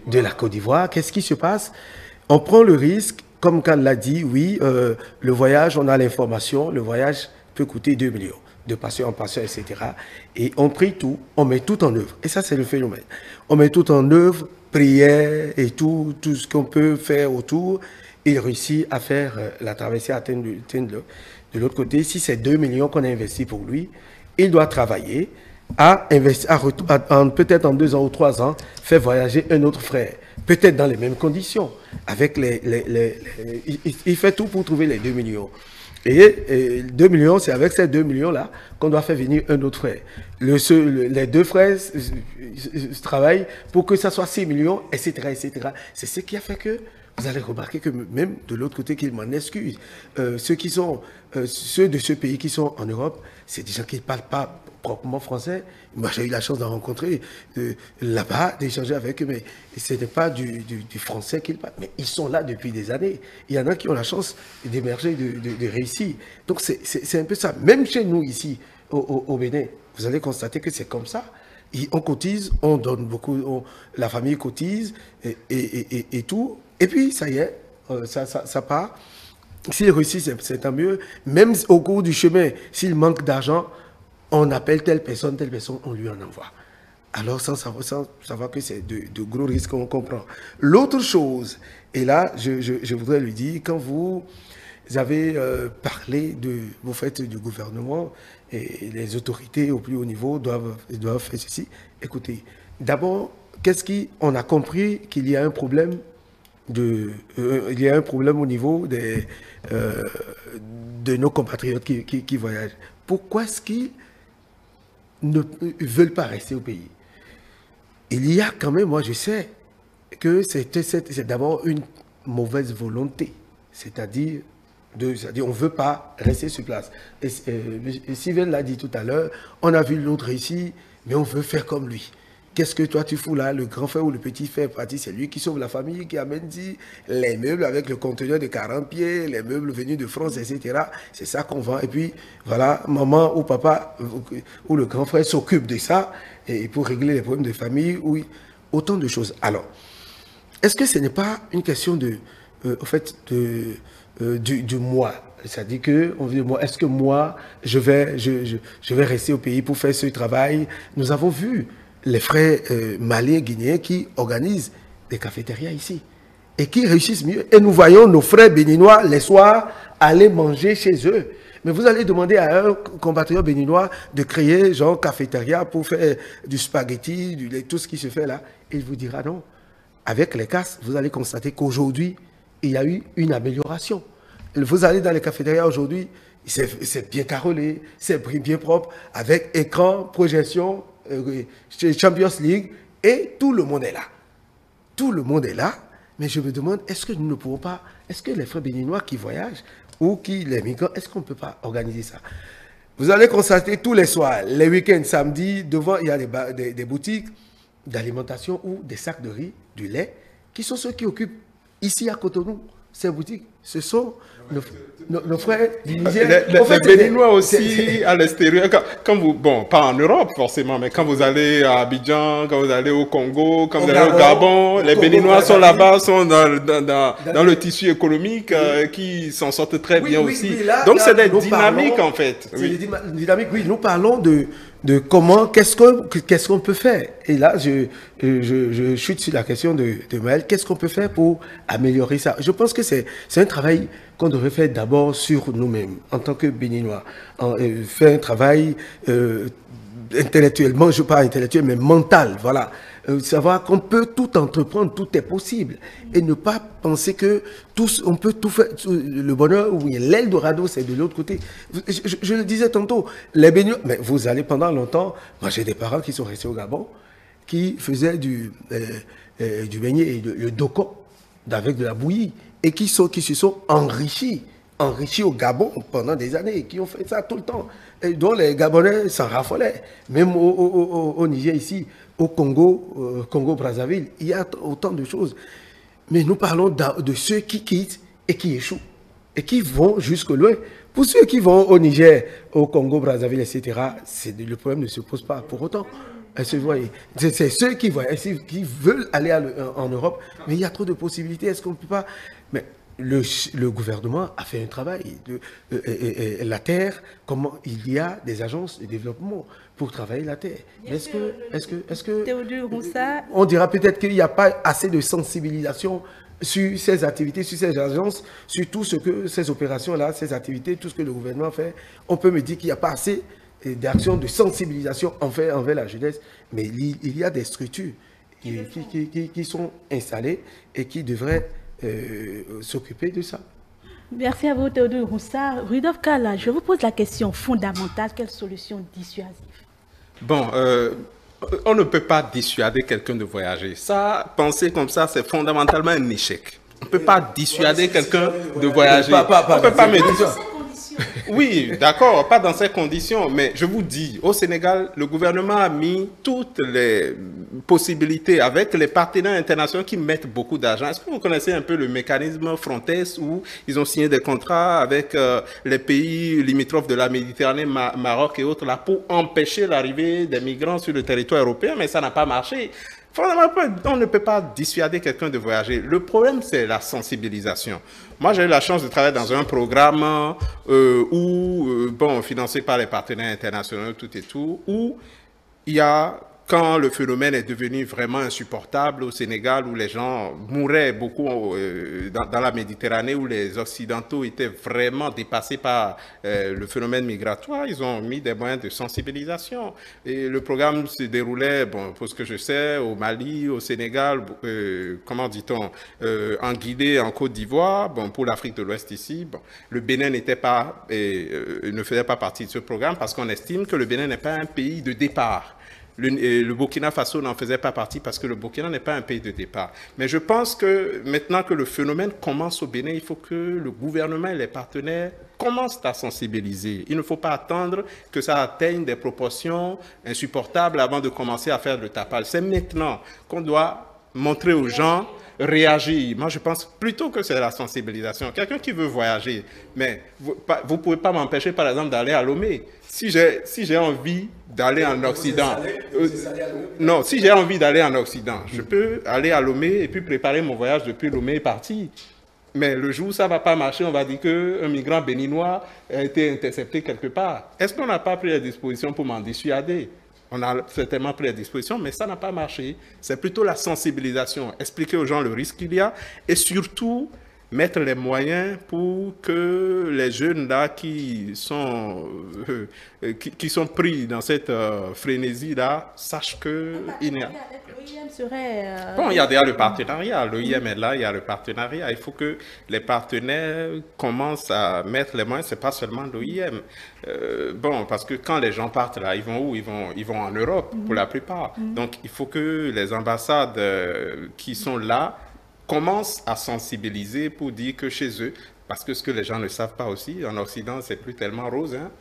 de la Côte d'Ivoire, qu'est-ce qui se passe? On prend le risque, comme Kal l'a dit, oui, le voyage, on a l'information, le voyage peut coûter 2 millions. De passer en passeur, etc. Et on prie tout, on met tout en œuvre. Et ça, c'est le phénomène. On met tout en œuvre, prière et tout ce qu'on peut faire autour. Il réussit à faire la traversée, à atteindre de l'autre côté. Si c'est 2 millions qu'on a investi pour lui, il doit travailler à investir, peut-être en 2 ans ou 3 ans, faire voyager un autre frère. Peut-être dans les mêmes conditions. Avec il fait tout pour trouver les 2 millions. Et 2 millions, c'est avec ces 2 millions-là qu'on doit faire venir un autre frère. Les 2 frères travaillent pour que ça soit 6 millions, etc., etc. C'est ce qui a fait que vous allez remarquer que même de l'autre côté, qu'ils m'en excusent. Ceux de ce pays qui sont en Europe, c'est des gens qui ne parlent pas proprement français. Moi, j'ai eu la chance d'en rencontrer là-bas, d'échanger avec eux, mais ce n'est pas du français qu'ils parlent. Mais ils sont là depuis des années. Il y en a qui ont la chance d'émerger, de réussir. Donc, c'est un peu ça. Même chez nous, ici, au Bénin, vous allez constater que c'est comme ça. On cotise, on donne beaucoup, la famille cotise et tout. Et puis, ça y est, ça part. S'il réussit, c'est tant mieux. Même au cours du chemin, s'il manque d'argent, on appelle telle personne, on lui en envoie. Alors, sans savoir que c'est de gros risques qu'on comprend. L'autre chose, et là, je voudrais lui dire, quand vous avez parlé vous faites du gouvernement et les autorités au plus haut niveau doivent faire ceci. Écoutez, d'abord, on a compris qu'il y a un problème il y a un problème au niveau de nos compatriotes qui voyagent. Pourquoi est-ce qu'ils ne veulent pas rester au pays? Il y a quand même, moi je sais, que c'est d'abord une mauvaise volonté. C'est-à-dire, C'est-à-dire, on ne veut pas rester sur place. Et Sylvain l'a dit tout à l'heure, on a vu l'autre ici, mais on veut faire comme lui. Qu'est-ce que toi tu fous là? Le grand frère ou le petit frère parti, c'est lui qui sauve la famille, qui amène dit, les meubles avec le conteneur de 40 pieds, les meubles venus de France, etc. C'est ça qu'on vend. Et puis, voilà, maman ou papa ou le grand frère s'occupe de ça et pour régler les problèmes de famille, oui, autant de choses. Alors, est-ce que ce n'est pas une question de, au fait, du moi? C'est-à-dire que, on dit, est-ce que moi, je vais rester au pays pour faire ce travail? Nous avons vu les frères maliens, guinéens qui organisent des cafétérias ici et qui réussissent mieux. Et nous voyons nos frères béninois les soirs aller manger chez eux. Mais vous allez demander à un compatriote béninois de créer genre cafétéria pour faire du spaghetti, tout ce qui se fait là. Et il vous dira non. Avec les casses, vous allez constater qu'aujourd'hui, il y a eu une amélioration. Vous allez dans les cafétérias aujourd'hui, c'est bien carrelé, c'est bien propre, avec écran, projection, Champions League, et tout le monde est là. Tout le monde est là, mais je me demande, est-ce que nous ne pouvons pas, est-ce que les frères béninois qui voyagent, ou les migrants, est-ce qu'on ne peut pas organiser ça? Vous allez constater tous les soirs, les week-ends, samedi, devant, il y a des boutiques d'alimentation ou des sacs de riz, du lait, qui sont ceux qui occupent ici à Cotonou. Ces boutiques, ce sont nos frères du Niger. Les Béninois aussi à l'extérieur, quand vous, bon, pas en Europe forcément, mais quand vous allez à Abidjan, quand vous allez au Congo, quand vous allez au Gabon, les Béninois sont là-bas, sont dans le tissu économique qui s'en sortent très bien aussi. Là, donc c'est des dynamiques en fait. C'est des dynamiques, oui. Nous parlons de comment, qu'est-ce qu'on peut faire. Et là, je chute sur la question de Maël. Qu'est-ce qu'on peut faire pour améliorer ça? Je pense que c'est un travail qu'on devrait faire d'abord sur nous-mêmes, en tant que Béninois. Faire un travail intellectuellement, je ne parle pas intellectuel, mais mental, voilà. Savoir qu'on peut tout entreprendre, tout est possible. Et ne pas penser que on peut tout faire. Le bonheur, oui, l'Eldorado, c'est de l'autre côté. Je le disais tantôt, les Béninois, mais vous allez pendant longtemps, moi j'ai des parents qui sont restés au Gabon, qui faisaient du beignet et le doko, avec de la bouillie, et qui se sont enrichis au Gabon pendant des années, qui ont fait ça tout le temps, et dont les Gabonais s'en raffolaient. Même au Niger ici, au Congo, Congo-Brazzaville, il y a autant de choses. Mais nous parlons de ceux qui quittent et qui échouent, et qui vont jusque loin. Pour ceux qui vont au Niger, au Congo-Brazzaville, etc., le problème ne se pose pas pour autant. C'est ceux qui veulent aller en Europe, mais il y a trop de possibilités. Est-ce qu'on ne peut pas... Mais le gouvernement a fait un travail. La terre, comment il y a des agences de développement pour travailler la terre. Est-ce que Théodule Roussat, on dira peut-être qu'il n'y a pas assez de sensibilisation sur ces activités, sur ces agences, sur tout ce que ces opérations-là, ces activités, tout ce que le gouvernement fait. On peut me dire qu'il n'y a pas assez d'actions de sensibilisation envers la jeunesse, mais il y a des structures qui sont installées et qui devraient s'occuper de ça. Merci à vous, Théodule Roussat. Rudolf Kala, je vous pose la question fondamentale. Quelle solution dissuasive? Bon, on ne peut pas dissuader quelqu'un de voyager. Ça, penser comme ça, c'est fondamentalement un échec. On ne peut pas dissuader quelqu'un de voyager. On ne peut pas me dire... Oui, d'accord, pas dans ces conditions, mais je vous dis, au Sénégal, le gouvernement a mis toutes les possibilités avec les partenaires internationaux qui mettent beaucoup d'argent. Est-ce que vous connaissez un peu le mécanisme Frontex où ils ont signé des contrats avec les pays limitrophes de la Méditerranée, Maroc et autres, là, pour empêcher l'arrivée des migrants sur le territoire européen, mais ça n'a pas marché. On ne peut pas dissuader quelqu'un de voyager. Le problème, c'est la sensibilisation. Moi, j'ai eu la chance de travailler dans un programme financé par les partenaires internationaux, où il y a, quand le phénomène est devenu vraiment insupportable au Sénégal, où les gens mouraient beaucoup dans la Méditerranée, où les Occidentaux étaient vraiment dépassés par le phénomène migratoire, ils ont mis des moyens de sensibilisation. Et le programme se déroulait, bon, pour ce que je sais, au Mali, au Sénégal, comment dit-on, en Guinée, en Côte d'Ivoire, bon, pour l'Afrique de l'Ouest ici. Bon, le Bénin ne faisait pas partie de ce programme parce qu'on estime que le Bénin n'est pas un pays de départ. le Burkina Faso n'en faisait pas partie parce que le Burkina n'est pas un pays de départ. Mais je pense que maintenant que le phénomène commence au Bénin, il faut que le gouvernement et les partenaires commencent à sensibiliser. Il ne faut pas attendre que ça atteigne des proportions insupportables avant de commencer à faire le tapage. C'est maintenant qu'on doit montrer aux gens, réagir. Moi, je pense plutôt que c'est la sensibilisation. Quelqu'un qui veut voyager, mais vous ne pouvez pas m'empêcher, par exemple, d'aller à Lomé. Si j'ai envie d'aller en Occident, non, si j'ai envie d'aller en Occident, je peux aller à Lomé et puis préparer mon voyage depuis Lomé et partir. Mais le jour où ça ne va pas marcher, on va dire qu'un migrant béninois a été intercepté quelque part. Est-ce qu'on n'a pas pris les dispositions pour m'en dissuader? On a certainement pris les dispositions, mais ça n'a pas marché. C'est plutôt la sensibilisation, expliquer aux gens le risque qu'il y a et surtout mettre les moyens pour que les jeunes là qui sont pris dans cette frénésie-là sachent qu'il n'y a... Bon, il y a déjà le partenariat. L'OIM est là, il y a le partenariat. Il faut que les partenaires commencent à mettre les moyens. Ce n'est pas seulement l'OIM. Bon, parce que quand les gens partent là, ils vont où? Ils vont en Europe pour la plupart. Donc, il faut que les ambassades qui sont là commencent à sensibiliser pour dire que chez eux, parce que ce que les gens ne savent pas aussi, en Occident, c'est plus tellement rose. Hein?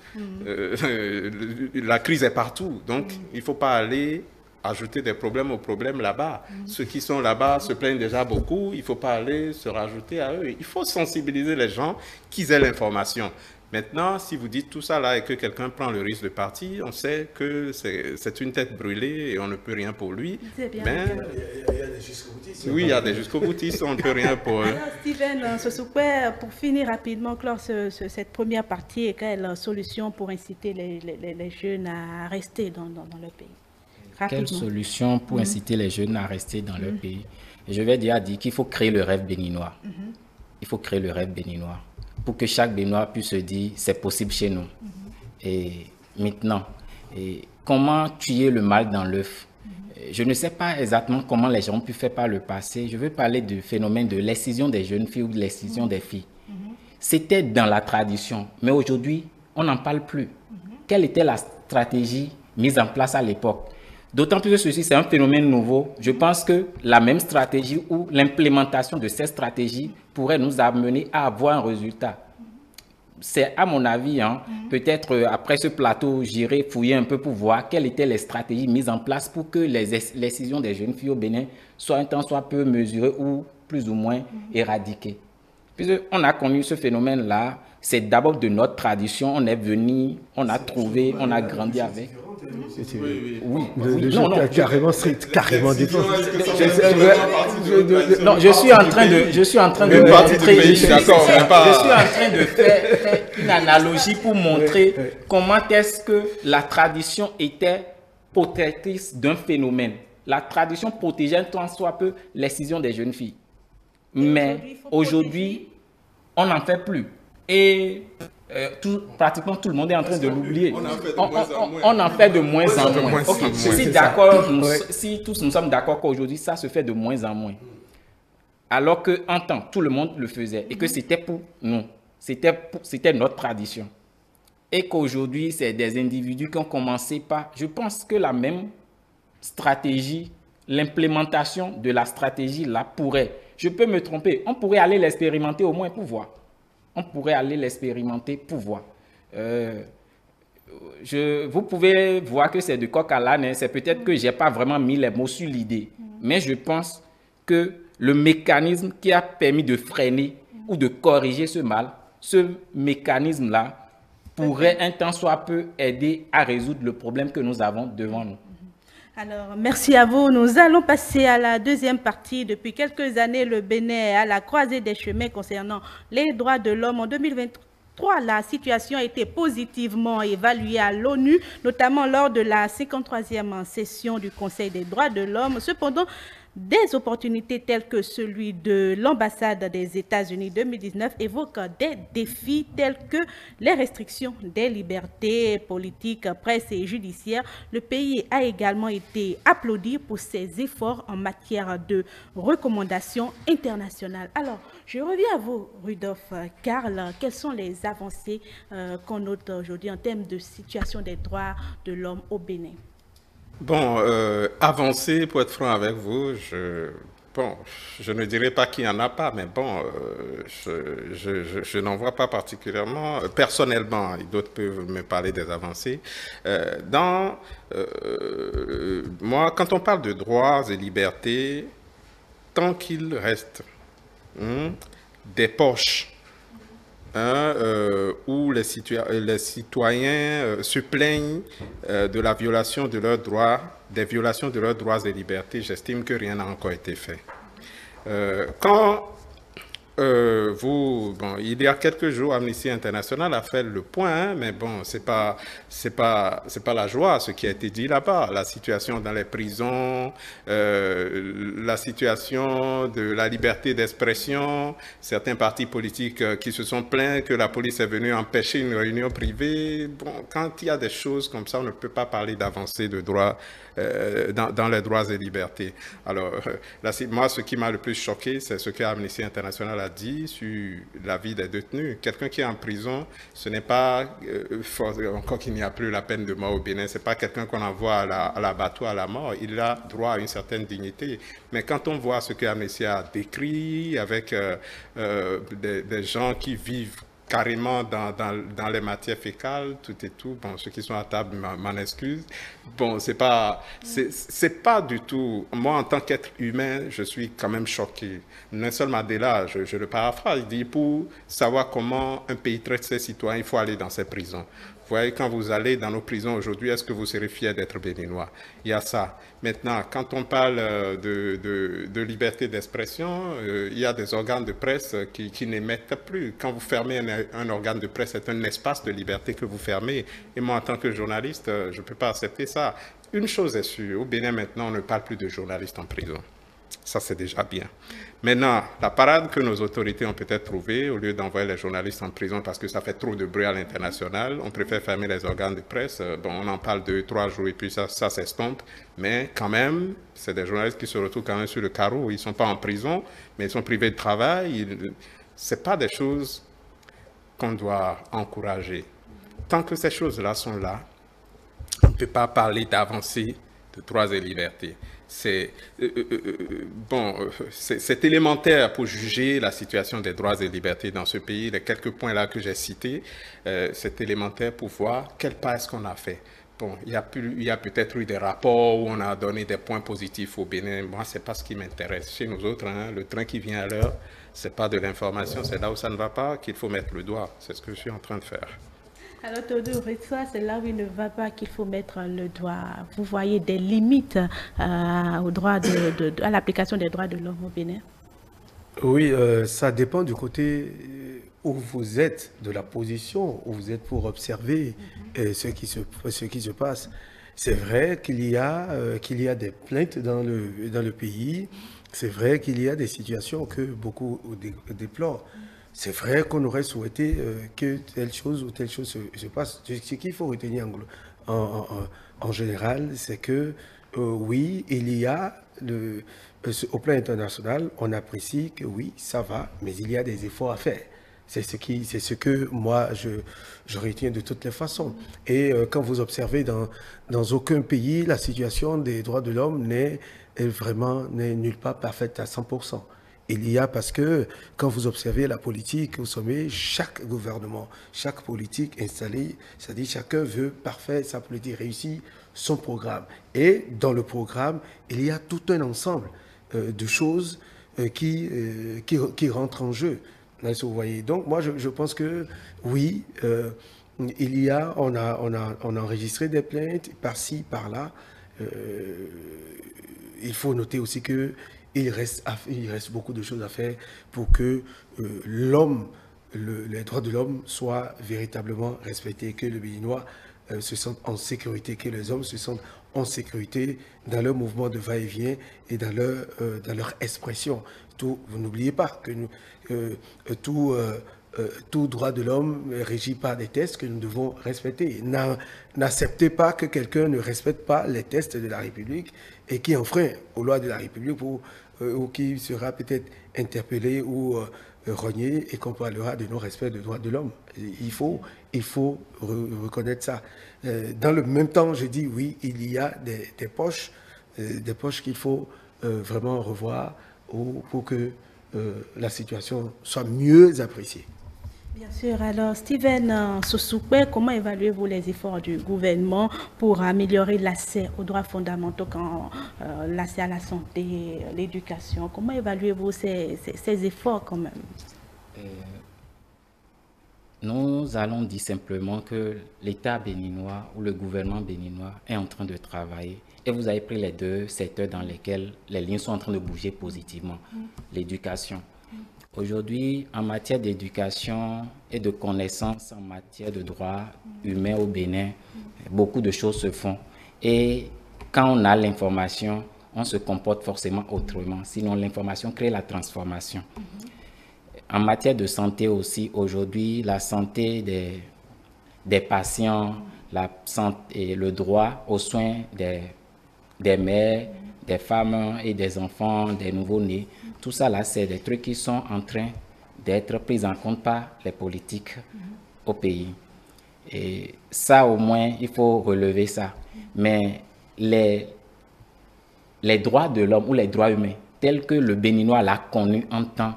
La crise est partout. Donc, il ne faut pas aller ajouter des problèmes aux problèmes là-bas. Ceux qui sont là-bas se plaignent déjà beaucoup. Il ne faut pas aller se rajouter à eux. Il faut sensibiliser les gens qu'ils aient l'information. Maintenant, si vous dites tout ça là et que quelqu'un prend le risque de partir, on sait que c'est une tête brûlée et on ne peut rien pour lui. Mais il y a des jusqu'au-boutistes. Oui, il y a des jusqu'au-boutistes, on ne peut rien pour eux. Alors, Steven Sosokwe, pour finir rapidement, clore cette première partie, quelle solution pour inciter les jeunes à rester dans leur pays? Rapidement. Quelle solution pour inciter les jeunes à rester dans leur pays? Je vais dire qu'il faut créer le rêve béninois. Il faut créer le rêve béninois pour que chaque Béninois puisse se dire c'est possible chez nous. Et maintenant, comment tuer le mal dans l'œuf? Je ne sais pas exactement comment les gens ont pu faire par le passé. Je veux parler du phénomène de l'excision des jeunes filles ou de l'excision des filles. C'était dans la tradition, mais aujourd'hui, on n'en parle plus. Quelle était la stratégie mise en place à l'époque? D'autant plus que ceci, c'est un phénomène nouveau. Je pense que la même stratégie ou l'implémentation de cette stratégie pourrait nous amener à avoir un résultat. C'est à mon avis, peut-être après ce plateau, j'irai fouiller un peu pour voir quelles étaient les stratégies mises en place pour que les excisions des jeunes filles au Bénin soient un temps soit peu mesurées ou plus ou moins éradiquées. Puisqu'on a connu ce phénomène-là, c'est d'abord de notre tradition, on est venu, on a trouvé, on a grandi avec. Oui, carrément différent. Non, je suis en train de faire une analogie pour montrer comment est-ce que la tradition était protectrice d'un phénomène. La tradition protégeait tant soit peu l'excision des jeunes filles. Mais aujourd'hui, on n'en fait plus. Et pratiquement tout le monde est en train de l'oublier. On en fait de moins en moins. Si tous nous sommes d'accord qu'aujourd'hui, ça se fait de moins en moins. Alors qu'en temps, tout le monde le faisait et que c'était pour nous. C'était notre tradition. Et qu'aujourd'hui, c'est des individus qui ont commencé par... Je pense que la même stratégie, l'implémentation de la stratégie là pourrait... Je peux me tromper. On pourrait aller l'expérimenter au moins pour voir. On pourrait aller l'expérimenter pour voir. Vous pouvez voir que c'est de coq à l'âne. C'est peut-être que je n'ai pas vraiment mis les mots sur l'idée. Mais je pense que le mécanisme qui a permis de freiner ou de corriger ce mal, ce mécanisme-là pourrait un temps soit peu aider à résoudre le problème que nous avons devant nous. Alors, merci à vous. Nous allons passer à la deuxième partie. Depuis quelques années, le Bénin est à la croisée des chemins concernant les droits de l'homme. En 2023, la situation a été positivement évaluée à l'ONU, notamment lors de la 53e session du Conseil des droits de l'homme. Cependant, des opportunités telles que celui de l'ambassade des États-Unis 2019 évoquent des défis tels que les restrictions des libertés politiques, presse et judiciaires. Le pays a également été applaudi pour ses efforts en matière de recommandations internationales. Alors, je reviens à vous, Rudolph Karl. Quelles sont les avancées qu'on note aujourd'hui en termes de situation des droits de l'homme au Bénin? Bon, avancer, pour être franc avec vous, bon, je ne dirais pas qu'il n'y en a pas, mais bon, je n'en vois pas particulièrement. Personnellement, et d'autres peuvent me parler des avancées. Moi, quand on parle de droits et libertés, tant qu'il reste des poches où les citoyens se plaignent de la violation de leurs droits, des violations de leurs droits et libertés, j'estime que rien n'a encore été fait. Quand bon, il y a quelques jours, Amnesty International a fait le point, hein, mais bon, c'est pas la joie, ce qui a été dit là-bas. La situation dans les prisons, la situation de la liberté d'expression, certains partis politiques qui se sont plaints que la police est venue empêcher une réunion privée. Bon, quand il y a des choses comme ça, on ne peut pas parler d'avancée de droits dans les droits et libertés. Alors, moi, ce qui m'a le plus choqué, c'est ce que Amnesty International a dit sur la vie des détenus. Quelqu'un qui est en prison, ce n'est pas, encore qu'il n'y a plus la peine de mort au Bénin, ce n'est pas quelqu'un qu'on envoie à l'abattoir à la mort. Il a droit à une certaine dignité. Mais quand on voit ce que Amnesty a décrit avec des gens qui vivent carrément dans les matières fécales, tout et tout. Bon, ceux qui sont à table m'en excusent. Bon, c'est pas du tout. Moi, en tant qu'être humain, je suis quand même choqué. Nelson Mandela, je le paraphrase, il dit pour savoir comment un pays traite ses citoyens, il faut aller dans ses prisons. Vous voyez, quand vous allez dans nos prisons aujourd'hui, est-ce que vous serez fier d'être béninois? Il y a ça. Maintenant, quand on parle de liberté d'expression, il y a des organes de presse qui n'émettent plus. Quand vous fermez un organe de presse, c'est un espace de liberté que vous fermez. Et moi, en tant que journaliste, je ne peux pas accepter ça. Une chose est sûre, au Bénin maintenant, on ne parle plus de journalistes en prison. Ça, c'est déjà bien. Maintenant, la parade que nos autorités ont peut-être trouvée, au lieu d'envoyer les journalistes en prison parce que ça fait trop de bruit à l'international, on préfère fermer les organes de presse. Bon, on en parle 2-3 jours et puis ça s'estompe. Mais quand même, c'est des journalistes qui se retrouvent quand même sur le carreau. Ils ne sont pas en prison, mais ils sont privés de travail. Ce n'est pas des choses qu'on doit encourager. Tant que ces choses-là sont là, on ne peut pas parler d'avancée de droits et libertés. C'est élémentaire pour juger la situation des droits et libertés dans ce pays. Les quelques points là que j'ai cités, c'est élémentaire pour voir quel pas est-ce qu'on a fait. Bon, il y a peut-être eu des rapports où on a donné des points positifs au Bénin. Moi, c'est pas ce qui m'intéresse. Chez nous autres, hein, le train qui vient à l'heure, c'est pas de l'information, c'est là où ça ne va pas qu'il faut mettre le doigt. C'est ce que je suis en train de faire. Alors, Théodore, c'est là où il ne va pas qu'il faut mettre le doigt. Vous voyez des limites à l'application des droits de l'homme au Bénin? Oui, ça dépend du côté où vous êtes, de la position où vous êtes pour observer ce qui se passe. C'est vrai qu'il y a des plaintes dans le pays. C'est vrai qu'il y a des situations que beaucoup déplorent. C'est vrai qu'on aurait souhaité que telle chose ou telle chose se passe. Ce qu'il faut retenir en général, c'est que oui, il y a au plan international, on apprécie que oui, ça va, mais il y a des efforts à faire. C'est ce que moi, je retiens de toutes les façons. Et quand vous observez dans aucun pays, la situation des droits de l'homme n'est nulle part parfaite à 100%. Il y a, parce que quand vous observez la politique au sommet, chaque gouvernement, chaque politique installée, c'est-à-dire chacun veut parfaire sa politique, réussir son programme. Et dans le programme, il y a tout un ensemble de choses qui rentrent en jeu. Vous voyez. Donc moi, je pense que oui, on a enregistré des plaintes par-ci, par-là. Il faut noter aussi que il reste beaucoup de choses à faire pour que les droits de l'homme soient véritablement respectés, que le Béninois se sente en sécurité, que les hommes se sentent en sécurité dans leur mouvement de va-et-vient et dans leur expression. Vous n'oubliez pas que tout droit de l'homme est régi par des tests que nous devons respecter. N'acceptez pas que quelqu'un ne respecte pas les tests de la République et qui enfreint aux lois de la République ou qui sera peut-être interpellé ou rogné et qu'on parlera de non-respect des droits de l'homme. Il faut reconnaître ça. Dans le même temps, je dis oui, il y a des poches qu'il faut vraiment revoir pour que la situation soit mieux appréciée. Bien sûr. Alors, Steven Sosukwe, comment évaluez-vous les efforts du gouvernement pour améliorer l'accès aux droits fondamentaux, l'accès à la santé, l'éducation? Comment évaluez-vous ces efforts quand même? Nous allons dire simplement que l'État béninois ou le gouvernement béninois est en train de travailler. Et vous avez pris les deux secteurs dans lesquels les lignes sont en train de bouger positivement. L'éducation. Aujourd'hui, en matière d'éducation et de connaissances en matière de droits humains au Bénin, beaucoup de choses se font. Et quand on a l'information, on se comporte forcément autrement. Sinon, l'information crée la transformation. En matière de santé aussi, aujourd'hui, la santé des patients, et le droit aux soins des mères, des femmes et des enfants, des nouveaux-nés, tout ça là, c'est des trucs qui sont en train d'être pris en compte par les politiques au pays. Et ça, au moins, il faut relever ça. Mais les droits de l'homme ou les droits humains, tels que le Béninois l'a connu en temps,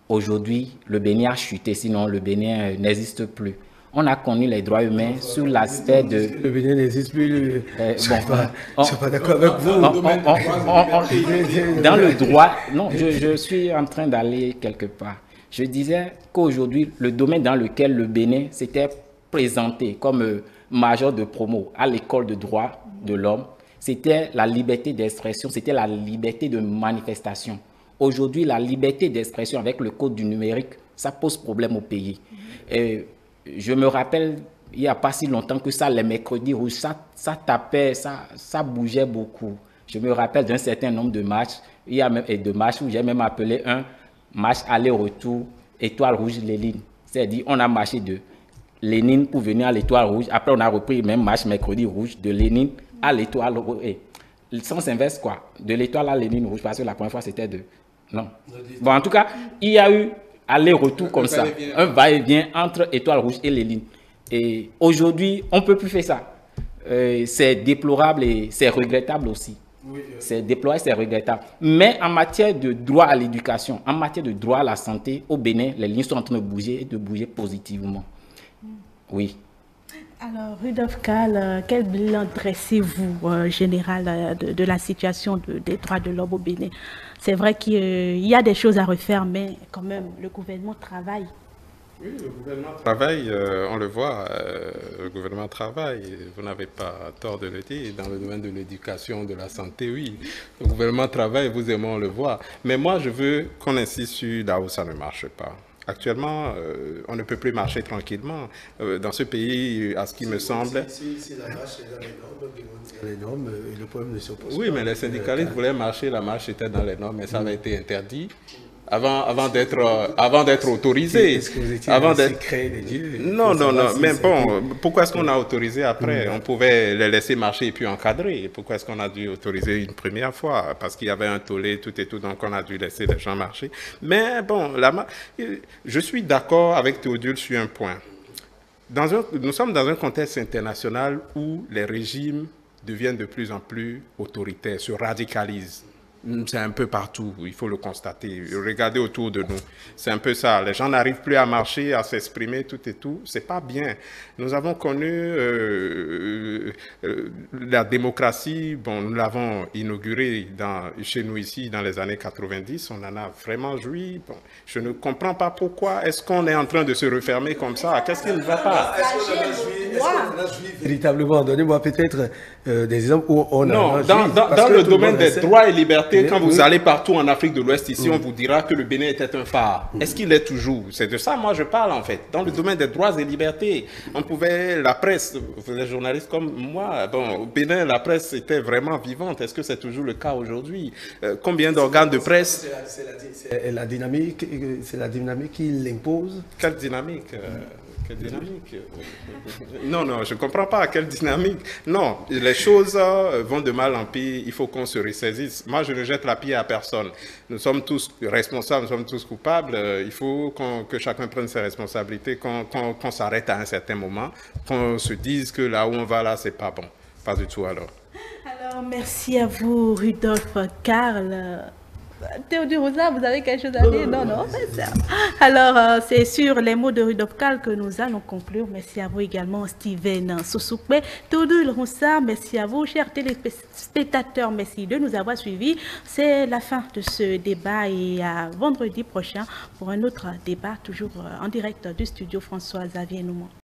aujourd'hui, le Bénin a chuté, sinon le Bénin n'existe plus. On a connu les droits humains sur l'aspect de... Le Bénin n'existe plus. Je ne suis pas d'accord avec vous. Dans le droit, non, je suis en train d'aller quelque part. Je disais qu'aujourd'hui, le domaine dans lequel le Bénin s'était présenté comme major de promo à l'école de droit de l'homme, c'était la liberté d'expression, c'était la liberté de manifestation. Aujourd'hui, la liberté d'expression avec le code du numérique, ça pose problème au pays. Je me rappelle, il n'y a pas si longtemps que ça, les mercredis rouges, ça tapait, ça bougeait beaucoup. Je me rappelle d'un certain nombre de matchs, il y a même de matchs où j'ai même appelé un match aller-retour, étoile rouge, Lénine. C'est-à-dire, on a marché de Lénine pour venir à l'étoile rouge. Après, on a repris le même match mercredi rouge, de Lénine à l'étoile rouge. Le sens inverse, quoi. De l'étoile à Lénine rouge, parce que la première fois, c'était de... Non. Bon, en tout cas, il y a eu aller-retour comme ça, un va-et-vient entre étoile rouge et Lénine. Et aujourd'hui, on ne peut plus faire ça. C'est déplorable et c'est regrettable aussi. C'est déplorable, c'est regrettable. Mais en matière de droit à l'éducation, en matière de droit à la santé, au Bénin, les lignes sont en train de bouger et de bouger positivement. Oui. Alors, Rudolph Kall, quel bilan dressez-vous, général, de la situation des droits de l'homme au Bénin? C'est vrai qu'il y a des choses à refaire, mais quand même, le gouvernement travaille. Oui, le gouvernement travaille, on le voit, le gouvernement travaille, vous n'avez pas tort de le dire, dans le domaine de l'éducation, de la santé, oui, le gouvernement travaille, vous et moi on le voit, mais moi je veux qu'on insiste sur là où ça ne marche pas. Actuellement, on ne peut plus marcher tranquillement dans ce pays, à ce qui me semble. Si la marche est dans les normes, le problème ne s'oppose pas. Oui, mais les syndicalistes voulaient marcher, la marche était dans les normes, mais ça avait été interdit. Avant d'être autorisé. Est-ce que vous étiez créé des dieux? Non, mais bon, pourquoi est-ce qu'on a autorisé après? On pouvait les laisser marcher et puis encadrer. Pourquoi est-ce qu'on a dû autoriser une première fois? Parce qu'il y avait un tollé, tout et tout, donc on a dû laisser les gens marcher. Mais bon, je suis d'accord avec Théodule sur un point. Nous sommes dans un contexte international où les régimes deviennent de plus en plus autoritaires, se radicalisent. C'est un peu partout, il faut le constater. Regardez autour de nous, c'est un peu ça. Les gens n'arrivent plus à marcher, à s'exprimer, tout et tout. C'est pas bien. Nous avons connu la démocratie. Bon, nous l'avons inaugurée chez nous ici dans les années 90. On en a vraiment joui. Bon, je ne comprends pas pourquoi est-ce qu'on est en train de se refermer comme ça. Qu'est-ce qui ne va pas? Est-ce qu'on a joui véritablement? Donnez-moi peut-être des exemples où on non, a dans le domaine des droits et libertés. Quand vous allez partout en Afrique de l'Ouest, ici, on vous dira que le Bénin était un phare. Est-ce qu'il est toujours? C'est de ça, moi, je parle, en fait. Dans le domaine des droits et libertés, on pouvait, la presse, les journalistes comme moi, bon, au Bénin, la presse était vraiment vivante. Est-ce que c'est toujours le cas aujourd'hui? Combien d'organes de presse? C'est la dynamique qui l'impose. Quelle dynamique? Quelle dynamique? Non, non, je ne comprends pas. Quelle dynamique? Non, les choses vont de mal en pire. Il faut qu'on se ressaisisse. Moi, je ne jette la pierre à personne. Nous sommes tous responsables, nous sommes tous coupables. Il faut que chacun prenne ses responsabilités, qu'on s'arrête à un certain moment, qu'on se dise que là où on va, là, c'est pas bon. Pas du tout alors. Alors, merci à vous, Rudolf Karl. Théodore Rosa, vous avez quelque chose à dire? Non, non, c'est ça. Alors, c'est sur les mots de Rudolf Karl que nous allons conclure. Merci à vous également, Steven Sosoukwe. Théodore Rosa, merci à vous, chers téléspectateurs. Merci de nous avoir suivis. C'est la fin de ce débat et à vendredi prochain pour un autre débat, toujours en direct du studio François Xavier Noumon.